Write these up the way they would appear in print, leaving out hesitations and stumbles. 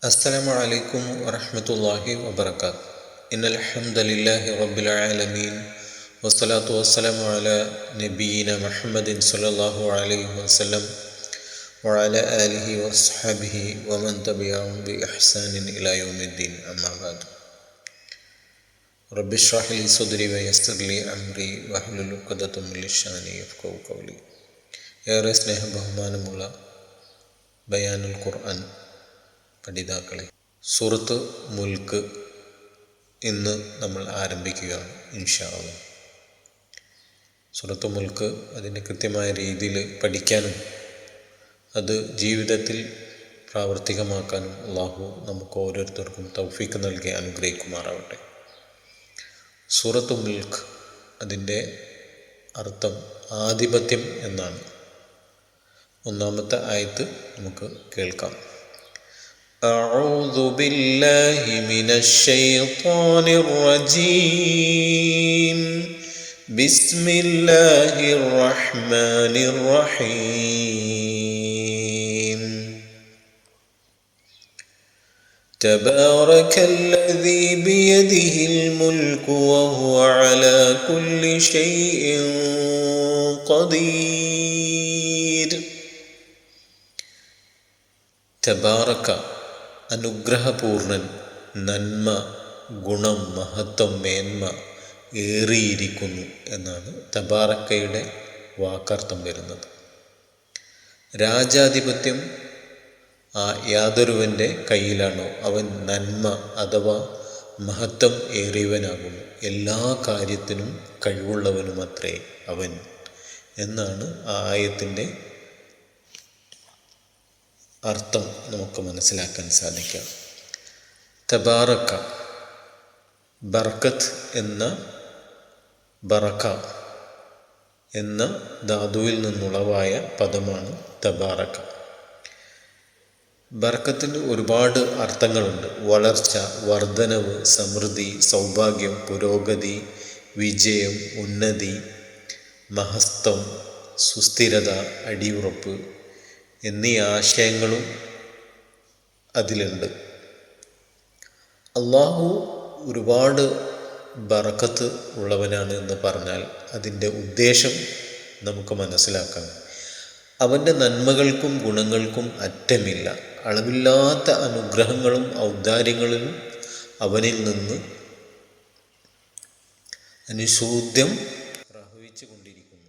السلام عليكم ورحمة الله وبركاته. إن الحمد لله رب العالمين والصلاة والسلام على نبينا محمد صلى الله عليه وسلم وعلى آله وصحبه ومن تبعهم بإحسان إلى يوم الدين. أما بعد. رب اشرح لي صدري ويسر لي أمري واحلل عقدة من لساني يفقهوا قولي. ഏറെ സ്നേഹബഹുമാനമുള്ള ബയാനുൽ ഖുർആൻ പഠിതാക്കളെ, സൂറത്ത് മുൽക്ക് ഇന്ന് നമ്മൾ ആരംഭിക്കുകയാണ് ഇൻഷാ അല്ലാഹ്. സൂറത്ത് മുൽക്ക് അതിൻ്റെ കൃത്യമായ രീതിയിൽ പഠിക്കാനും അത് ജീവിതത്തിൽ പ്രാവർത്തികമാക്കാനും അല്ലാഹു നമുക്ക് ഓരോരുത്തർക്കും തൗഫീക്ക് നൽകി അനുഗ്രഹിക്കുമാറാവട്ടെ. സൂറത്ത് മുൽക്ക് അതിൻ്റെ അർത്ഥം ആധിപത്യം എന്നാണ്. ഒന്നാമത്തെ ആയത്ത് നമുക്ക് കേൾക്കാം. أعوذ بالله من الشيطان الرجيم بسم الله الرحمن الرحيم تبارك الذي بيده الملك وهو على كل شيء قدير. തബാറക അനുഗ്രഹപൂർണൻ, നന്മ, ഗുണം, മഹത്വം, മേന്മ ഏറിയിരിക്കുന്നു എന്നാണ് തബാറക്കയുടെ വാക്കർത്ഥം വരുന്നത്. രാജാധിപത്യം യാതൊരുവൻ്റെ കയ്യിലാണോ അവൻ നന്മ അഥവാ മഹത്വം ഏറിയവനാകുന്നു, എല്ലാ കാര്യത്തിനും കഴിവുള്ളവനുമത്രേ അവൻ എന്നാണ് ആ ആയത്തിൻ്റെ അർത്ഥം നമുക്ക് മനസ്സിലാക്കാൻ സാധിക്കാം. തബാറക്ക, ബർക്കത്ത് എന്ന ബറക്ക എന്ന ധാതുവിൽ നിന്നുളവായ പദമാണ് തബാറക്ക. ബർക്കത്തിന് ഒരുപാട് അർത്ഥങ്ങളുണ്ട്. വളർച്ച, വർധനവ്, സമൃദ്ധി, സൗഭാഗ്യം, പുരോഗതി, വിജയം, ഉന്നതി, മഹത്വം, സുസ്ഥിരത, അടിയുറപ്പ് എന്നീ ആശയങ്ങളും അതിലുണ്ട്. അള്ളാഹു ഒരുപാട് ബറക്കത്ത് ഉള്ളവനാണ് എന്ന് പറഞ്ഞാൽ അതിൻ്റെ ഉദ്ദേശം നമുക്ക് മനസ്സിലാക്കാം. അവൻ്റെ നന്മകൾക്കും ഗുണങ്ങൾക്കും അറ്റമില്ല. അളവില്ലാത്ത അനുഗ്രഹങ്ങളും ഔദാര്യങ്ങളും അവനിൽ നിന്ന് അനുശോദ്യം പ്രവഹിച്ചു കൊണ്ടിരിക്കുന്നു.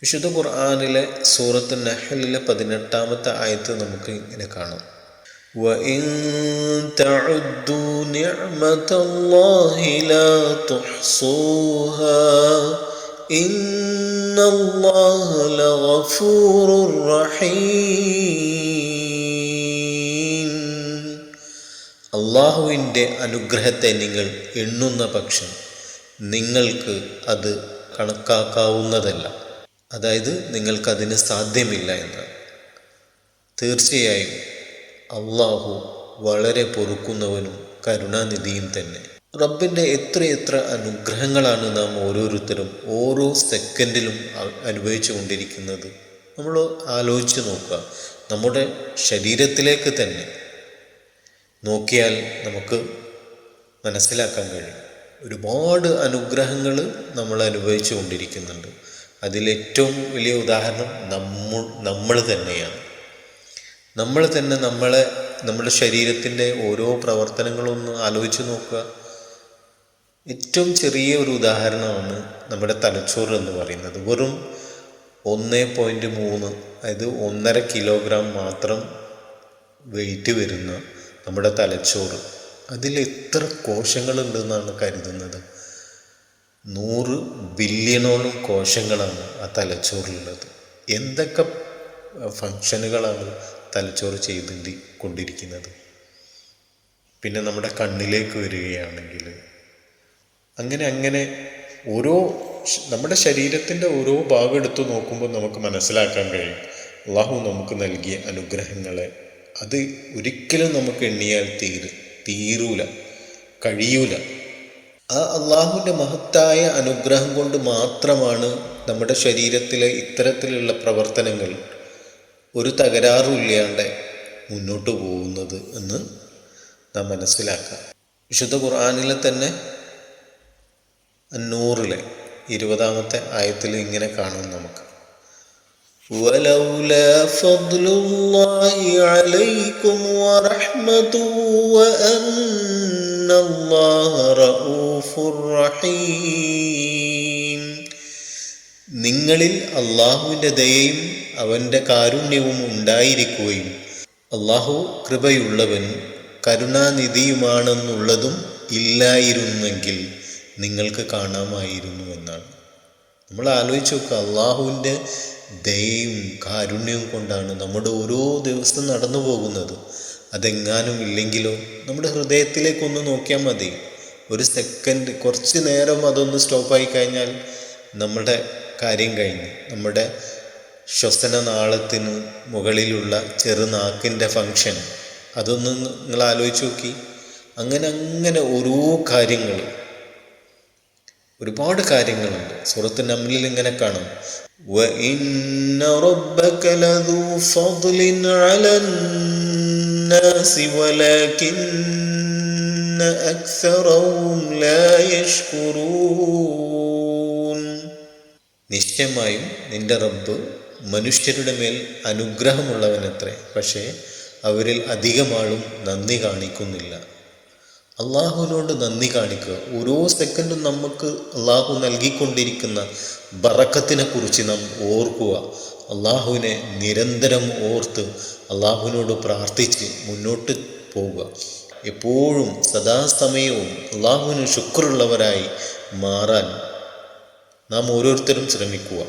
വിശുദ്ധ ഖുർആനിലെ സൂറത്ത് നഹ്ലിലെ 18-ാമത്തെ ആയത്ത് നമുക്ക് ഇങ്ങനെ കാണാം. وَإِن تَعُدُّوا نِعْمَةَ اللَّهِ لَا تُحْصُوهَا إِنَّ اللَّهَ لَغَفُورٌ رَحِيمٌ. അള്ളാഹുവിൻ്റെ അനുഗ്രഹത്തെ നിങ്ങൾ എണ്ണുന്ന പക്ഷം നിങ്ങൾക്ക് അത് കണക്കാക്കാവുന്നതല്ല. അതായത് നിങ്ങൾക്കതിന് സാധ്യമില്ല എന്നാണ്. തീർച്ചയായും അള്ളാഹു വളരെ പൊറുക്കുന്നവനും കരുണാനിധിയും തന്നെ. റബ്ബിൻ്റെ എത്രയെത്ര അനുഗ്രഹങ്ങളാണ് നാം ഓരോരുത്തരും ഓരോ സെക്കൻഡിലും അനുഭവിച്ചു കൊണ്ടിരിക്കുന്നത്. നമ്മൾ ആലോചിച്ച് നോക്കുക. നമ്മുടെ ശരീരത്തിലേക്ക് തന്നെ നോക്കിയാൽ നമുക്ക് മനസ്സിലാക്കാൻ കഴിയും. ഒരുപാട് അനുഗ്രഹങ്ങൾ നമ്മൾ അനുഭവിച്ചു കൊണ്ടിരിക്കുന്നുണ്ട്. അതിലേറ്റവും വലിയ ഉദാഹരണം നമ്മൾ തന്നെയാണ്. നമ്മൾ തന്നെ നമ്മുടെ ശരീരത്തിൻ്റെ ഓരോ പ്രവർത്തനങ്ങളൊന്ന് ആലോചിച്ച് നോക്കുക. ഏറ്റവും ചെറിയ ഒരു ഉദാഹരണമാണ് നമ്മുടെ തലച്ചോറ് എന്ന് പറയുന്നത്. വെറും 1.3, അതായത് 1.5 കിലോഗ്രാം മാത്രം വെയിറ്റ് വരുന്ന നമ്മുടെ തലച്ചോറ്, അതിൽ എത്ര കോശങ്ങളുണ്ടെന്നാണ് കരുതുന്നത്? 100 ബില്യണോളം കോശങ്ങളാണ് ആ തലച്ചോറിലുള്ളത്. എന്തൊക്കെ ഫങ്ഷനുകളാണ് തലച്ചോറ് കൊണ്ടിരിക്കുന്നത്? പിന്നെ നമ്മുടെ കണ്ണിലേക്ക് വരികയാണെങ്കിൽ അങ്ങനെ നമ്മുടെ ശരീരത്തിൻ്റെ ഓരോ ഭാഗം എടുത്തു നോക്കുമ്പോൾ നമുക്ക് മനസ്സിലാക്കാൻ കഴിയും അള്ളാഹു നമുക്ക് നൽകിയ അനുഗ്രഹങ്ങളെ. അത് ഒരിക്കലും നമുക്ക് എണ്ണിയാൽ തീരൂല, കഴിയൂല. ആ അള്ളാഹുവിൻ്റെ മഹത്തായ അനുഗ്രഹം കൊണ്ട് മാത്രമാണ് നമ്മുടെ ശരീരത്തിലെ ഇത്തരത്തിലുള്ള പ്രവർത്തനങ്ങൾ ഒരു തകരാറുമില്ലാണ്ട് മുന്നോട്ട് പോകുന്നത് എന്ന് നാം മനസ്സിലാക്കുക. വിശുദ്ധ ഖുർആനിലെ തന്നെ അന്നൂറിലെ 20-ാമത്തെ ആയത്തിൽ ഇങ്ങനെ കാണാം നമുക്ക്: വലൗലാ ഫദ്ലുല്ലാഹി അലൈക്കും വറഹ്മതുഹു വഅന്നല്ലാഹ റഊഫുർ റഹീം. നിങ്ങളിൽ അള്ളാഹുവിൻ്റെ ദയയും അവൻ്റെ കാരുണ്യവും ഉണ്ടായിരിക്കുകയും അള്ളാഹു കൃപയുള്ളവനും കരുണാനിധിയുമാണെന്നുള്ളതും ഇല്ലായിരുന്നെങ്കിൽ നിങ്ങൾക്ക് കാണാമായിരുന്നു എന്നാണ്. നമ്മൾ ആലോചിച്ച് നോക്കുക, അള്ളാഹുവിൻ്റെ ദയയും കാരുണ്യവും കൊണ്ടാണ് നമ്മുടെ ഓരോ ദിവസവും നടന്നു പോകുന്നത്. അതെങ്ങാനും ഇല്ലെങ്കിലോ? നമ്മുടെ ഹൃദയത്തിലേക്കൊന്ന് നോക്കിയാൽ മതി. ഒരു സെക്കൻഡ്, കുറച്ച് നേരം അതൊന്ന് സ്റ്റോപ്പായി കഴിഞ്ഞാൽ നമ്മുടെ കാര്യം കഴിഞ്ഞ്. നമ്മുടെ ശ്വസനനാളത്തിന് മുകളിലുള്ള ചെറുനാക്കിൻ്റെ ഫങ്ഷൻ അതൊന്ന് നിങ്ങൾ ആലോചിച്ച് നോക്കി. അങ്ങനെ ഓരോ കാര്യങ്ങൾ, ഒരുപാട് കാര്യങ്ങളുണ്ട്. സൂറത്ത് നംലിൽ ഇങ്ങനെ കാണാം: വഇന്ന റബ്ബക ലദൂ ഫദ്ലിൻ അലന്നാസി വലാകിന്ന അക്സറഹും ലാ യശ്കുറൂൻ. നിശ്ചയമായും നിന്റെ റബ്ബ് മനുഷ്യരുടെ മേൽ അനുഗ്രഹമുള്ളവനത്രേ, പക്ഷേ അവരിൽ അധികം ആളും നന്ദി കാണിക്കുന്നില്ല. അള്ളാഹുവിനോട് നന്ദി കാണിക്കുക. ഓരോ സെക്കൻഡും നമുക്ക് അള്ളാഹു നൽകിക്കൊണ്ടിരിക്കുന്ന ബറക്കത്തിനെ കുറിച്ച് നാം ഓർക്കുക. അള്ളാഹുവിനെ നിരന്തരം ഓർത്ത് അള്ളാഹുവിനോട് പ്രാർത്ഥിച്ച് മുന്നോട്ട് പോവുക. എപ്പോഴും സദാസമയവും അള്ളാഹുവിന് ശുക്റുള്ളവരായി മാറാൻ നാം ഓരോരുത്തരും ശ്രമിക്കുക.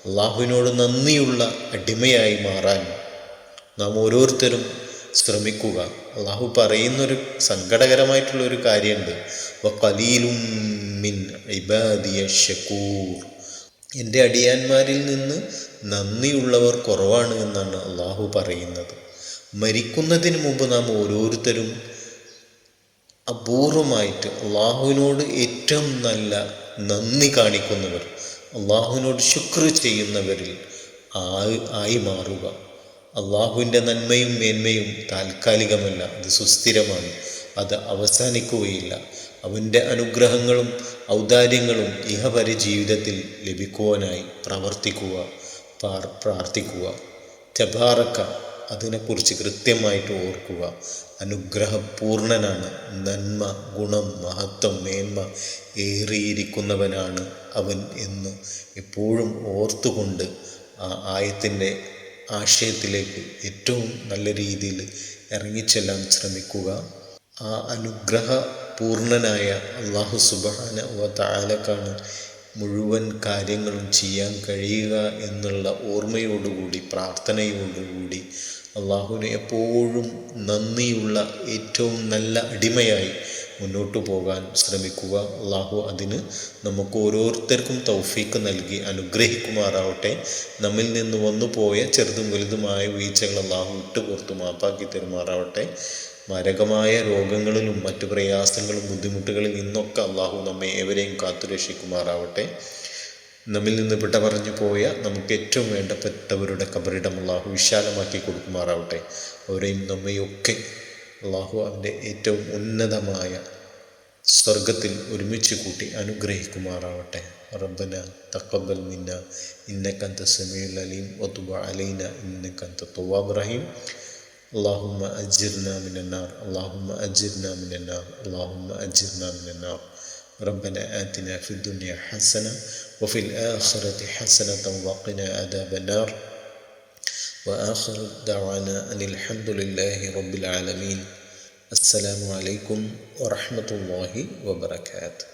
അള്ളാഹുവിനോട് നന്ദിയുള്ള അടിമയായി മാറാൻ നാം ഓരോരുത്തരും ശ്രമിക്കുക. അള്ളാഹു പറയുന്നൊരു സങ്കടകരമായിട്ടുള്ളൊരു കാര്യമുണ്ട്: വഖലീലും മിൻ ഇബാദിയ ശകൂർ. എൻ്റെ അടിയാന്മാരിൽ നിന്ന് നന്ദിയുള്ളവർ കുറവാണ് എന്നാണ് അള്ളാഹു പറയുന്നത്. മരിക്കുന്നതിന് മുമ്പ് നാം ഓരോരുത്തരും അപൂർവമായിട്ട് അള്ളാഹുവിനോട് ഏറ്റവും നല്ല നന്ദി കാണിക്കുന്നവർ, അള്ളാഹുവിനോട് ശുക്ർ ചെയ്യുന്നവരിൽ ആയി മാറുക. അള്ളാഹുവിൻ്റെ നന്മയും മേന്മയും താൽക്കാലികമല്ല, അത് സുസ്ഥിരമാണ്, അത് അവസാനിക്കുകയില്ല. അവൻ്റെ അനുഗ്രഹങ്ങളും ഔദാര്യങ്ങളും ഇഹപര ജീവിതത്തിൽ ലഭിക്കുവാനായി പ്രവർത്തിക്കുക, പ്രാർത്ഥിക്കുക. തബാറക, അതിനെക്കുറിച്ച് കൃത്യമായിട്ട് ഓർക്കുക. അനുഗ്രഹപൂർണനാണ്, നന്മ, ഗുണം, മഹത്വം, മേന്മ ഏറിയിരിക്കുന്നവനാണ് അവൻ എന്ന് എപ്പോഴും ഓർത്തുകൊണ്ട് ആ ആയത്തിൻ്റെ ആശയത്തിലേക്ക് ഏറ്റവും നല്ല രീതിയിൽ ഇറങ്ങിച്ചെല്ലാൻ ശ്രമിക്കുക. ആ അനുഗ്രഹപൂർണനായ അല്ലാഹു സുബ്ഹാനഹു വ തആലക്കാണ് മുഴുവൻ കാര്യങ്ങളും ചെയ്യാൻ കഴിയുക എന്നുള്ള ഓർമ്മയോടുകൂടി, പ്രാർത്ഥനയോടുകൂടി അള്ളാഹുവിനെ എപ്പോഴും നന്ദിയുള്ള ഏറ്റവും നല്ല അടിമയായി മുന്നോട്ട് പോകാൻ ശ്രമിക്കുക. അള്ളാഹു അതിന് നമുക്ക് ഓരോരുത്തർക്കും തൗഫീക്ക് നൽകി അനുഗ്രഹിക്കുമാറാവട്ടെ. നമ്മിൽ നിന്ന് വന്നുപോയ ചെറുതും വലുതുമായ വീഴ്ചകൾ അള്ളാഹു വിട്ടുപുറത്തു മാപ്പാക്കി തരുമാറാവട്ടെ. മാരകമായ രോഗങ്ങളിലും മറ്റു പ്രയാസങ്ങളും ബുദ്ധിമുട്ടുകളിൽ നിന്നൊക്കെ അള്ളാഹു നമ്മെ ഏവരെയും കാത്തുരക്ഷിക്കുമാറാവട്ടെ. നമ്മിൽ നിന്ന് വിട പറഞ്ഞു പോയ നമുക്ക് ഏറ്റവും വേണ്ടപ്പെട്ടവരുടെ ഖബറിടം അള്ളാഹു വിശാലമാക്കി കൊടുക്കുമാറാവട്ടെ. അവരെയും നമ്മയൊക്കെ അള്ളാഹു അവൻ്റെ ഏറ്റവും ഉന്നതമായ സ്വർഗത്തിൽ ഒരുമിച്ച് കൂട്ടി അനുഗ്രഹിക്കുമാറാവട്ടെ. റബ്ബന തഖബ്ബൽ മിന്ന ഇന്നക അൻത സമീഉൽ അലീം വതുബ് അലൈന ഇന്നക അൻത തവ്വാബുർ റഹീം. اللهم أجرنا من النار، اللهم أجرنا من النار، اللهم أجرنا من النار. ربنا آتنا في الدنيا حسنة وفي الآخرة حسنة وقنا عذاب النار. وآخر دعوانا أن الحمد لله رب العالمين. السلام عليكم ورحمة الله وبركاته.